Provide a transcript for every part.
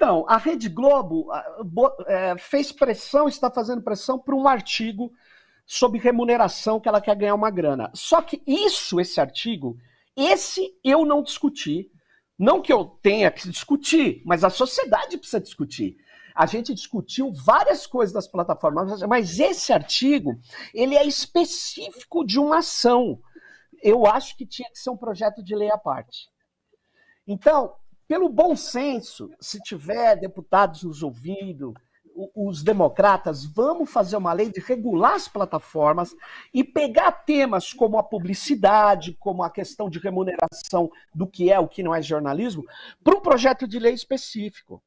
Então, a Rede Globo fez pressão, está fazendo pressão para um artigo sobre remuneração que ela quer ganhar uma grana. Só que esse artigo, eu não discuti. Não que eu tenha que discutir, mas a sociedade precisa discutir. A gente discutiu várias coisas das plataformas, mas esse artigo, ele é específico de uma ação. Eu acho que tinha que ser um projeto de lei à parte. Então, pelo bom senso, se tiver deputados nos ouvindo, os democratas, vamos fazer uma lei de regular as plataformas e pegar temas como a publicidade, como a questão de remuneração do que é o que não é jornalismo, para um projeto de lei específico.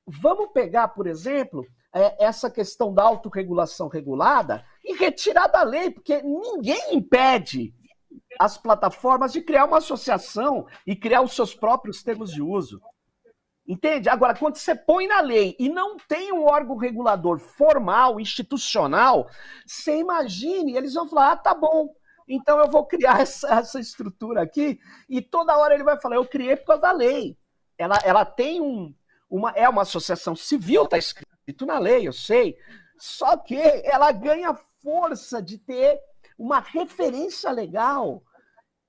Vamos pegar, por exemplo, essa questão da autorregulação regulada e retirar da lei, porque ninguém impede as plataformas de criar uma associação e criar os seus próprios termos de uso. Entende? Agora, quando você põe na lei e não tem um órgão regulador formal, institucional, você imagine, eles vão falar, tá bom, então eu vou criar essa estrutura aqui, e toda hora ele vai falar, eu criei por causa da lei. Ela tem uma associação civil, está escrito na lei, eu sei, só que ela ganha força de ter uma referência legal.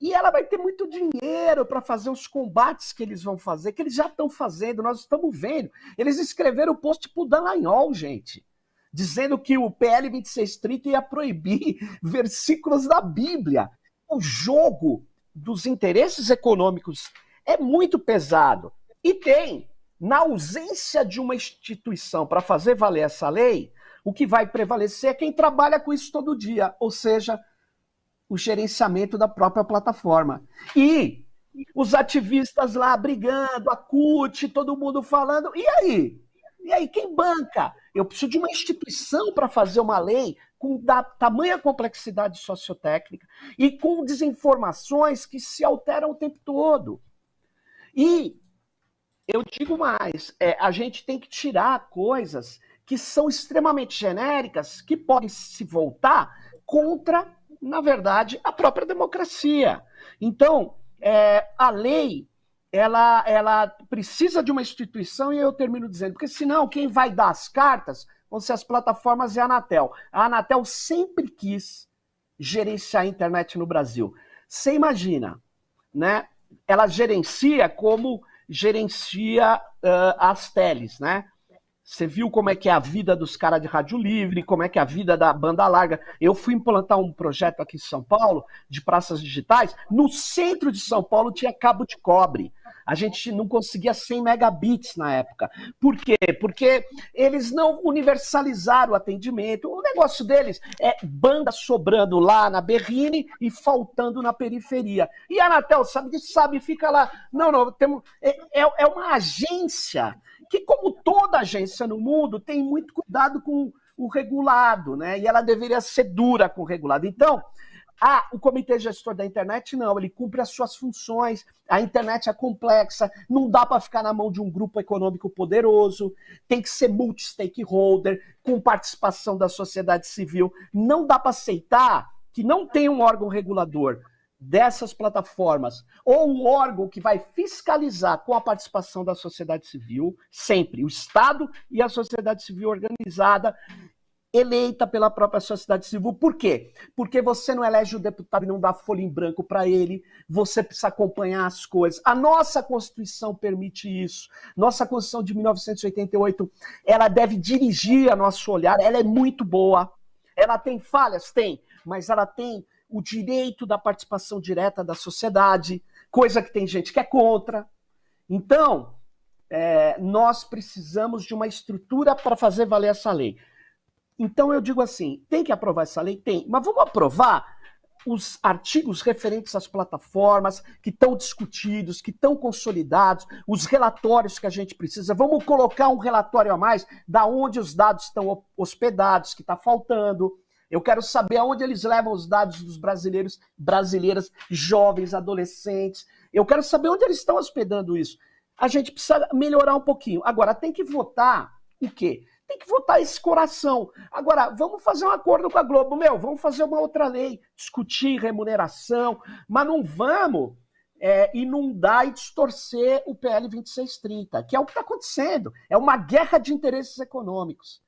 E ela vai ter muito dinheiro para fazer os combates que eles vão fazer, que eles já estão fazendo, nós estamos vendo. Eles escreveram o post pro Dallagnol, gente, dizendo que o PL 2630 ia proibir versículos da Bíblia. O jogo dos interesses econômicos é muito pesado. E tem, na ausência de uma instituição para fazer valer essa lei, o que vai prevalecer é quem trabalha com isso todo dia, ou seja, o gerenciamento da própria plataforma. E os ativistas lá brigando, a CUT, todo mundo falando. E aí? E aí, quem banca? Eu preciso de uma instituição para fazer uma lei com tamanha complexidade sociotécnica e com desinformações que se alteram o tempo todo. E eu digo mais, a gente tem que tirar coisas que são extremamente genéricas, que podem se voltar contra, na verdade, a própria democracia. Então, a lei, ela precisa de uma instituição, e eu termino dizendo, porque senão quem vai dar as cartas vão ser as plataformas e a Anatel. A Anatel sempre quis gerenciar a internet no Brasil. Você imagina, né? Ela gerencia como gerencia as teles, né? Você viu como é que é a vida dos caras de rádio livre, como é que é a vida da banda larga. Eu fui implantar um projeto aqui em São Paulo, de praças digitais. No centro de São Paulo tinha cabo de cobre. A gente não conseguia 100 megabits na época. Por quê? Porque eles não universalizaram o atendimento. O negócio deles é banda sobrando lá na Berrine e faltando na periferia. E a Anatel sabe disso, sabe, fica lá. Não, é uma agência que, como toda agência no mundo, tem muito cuidado com o regulado, né? E ela deveria ser dura com o regulado. Então, o Comitê Gestor da Internet, não, ele cumpre as suas funções, a internet é complexa, não dá para ficar na mão de um grupo econômico poderoso, tem que ser multi-stakeholder, com participação da sociedade civil, não dá para aceitar que não tem um órgão regulador dessas plataformas, ou um órgão que vai fiscalizar com a participação da sociedade civil, sempre, o Estado e a sociedade civil organizada, eleita pela própria sociedade civil. Por quê? Porque você não elege o deputado e não dá folha em branco para ele, você precisa acompanhar as coisas. A nossa Constituição permite isso. Nossa Constituição de 1988, ela deve dirigir a nosso olhar, ela é muito boa. Ela tem falhas? Tem, mas ela tem o direito da participação direta da sociedade, coisa que tem gente que é contra. Então, nós precisamos de uma estrutura para fazer valer essa lei. Então eu digo assim, tem que aprovar essa lei? Tem, mas vamos aprovar os artigos referentes às plataformas que estão discutidos, que estão consolidados, os relatórios que a gente precisa. Vamos colocar um relatório a mais da onde os dados estão hospedados, que está faltando. Eu quero saber aonde eles levam os dados dos brasileiros, brasileiras, jovens, adolescentes. Eu quero saber onde eles estão hospedando isso. A gente precisa melhorar um pouquinho. Agora, tem que votar o quê? Tem que votar esse coração. Agora, vamos fazer um acordo com a Globo. Vamos fazer uma outra lei, discutir remuneração, mas não vamos inundar e distorcer o PL 2630, que é o que está acontecendo. É uma guerra de interesses econômicos.